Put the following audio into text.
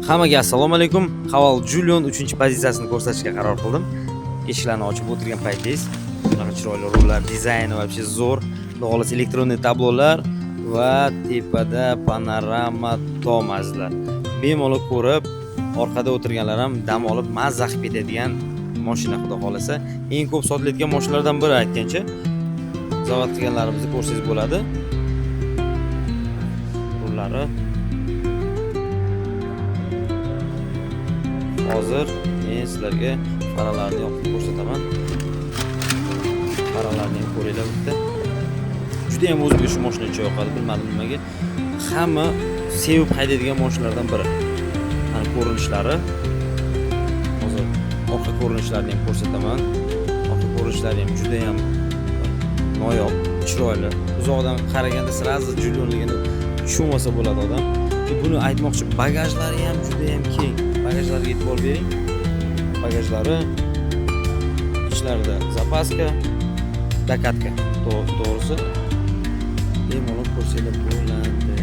Hammaga assalomu alaykum. Haval Julion 3-pozitsiyasini ko'rsatishga qaror qildim. Eshiklarni ochib o'tirgan paytingiz bunaqa chiroyli rollar, dizayni вообще zo'r. Xudo xohlasa elektronli tablolar va tepada panorama tomazlar. Bemalol ko'rib, orqada o'tirganlar ham dam olib mazza qilib ketadigan mashina xudo xohlasa. Eng ko'p sotilayotgan mashinalardan biri aytgancha. Zavod qilganlarimizni ko'rsangiz bo'ladi. Rollari hozir men sizlarga faralarni yoqib ko'rsataman. Faralarni ham ko'ringlar bitta. Juda ham o'ziga shu mashina yoqadi, bilmadim nimaga. Hamma sevib haydaydigan mashinalardan biri. Mana ko'rinishlari. Hozir orqa ko'rinishlarini ham ko'rsataman. Orqa ko'rinishlari ham juda ham noyob, chiroyli. Uzoqdan qaraganda sirazi Julionligini tushunmasa bo'ladi odam. Buni aytmoqchi, bagajlari ham juda ham keng. Bagajlarga e'tibor bering. Bagajlari ichlarida zapaska, dakatka. To'g'risi bemalol ko'rsanglar bo'ladi.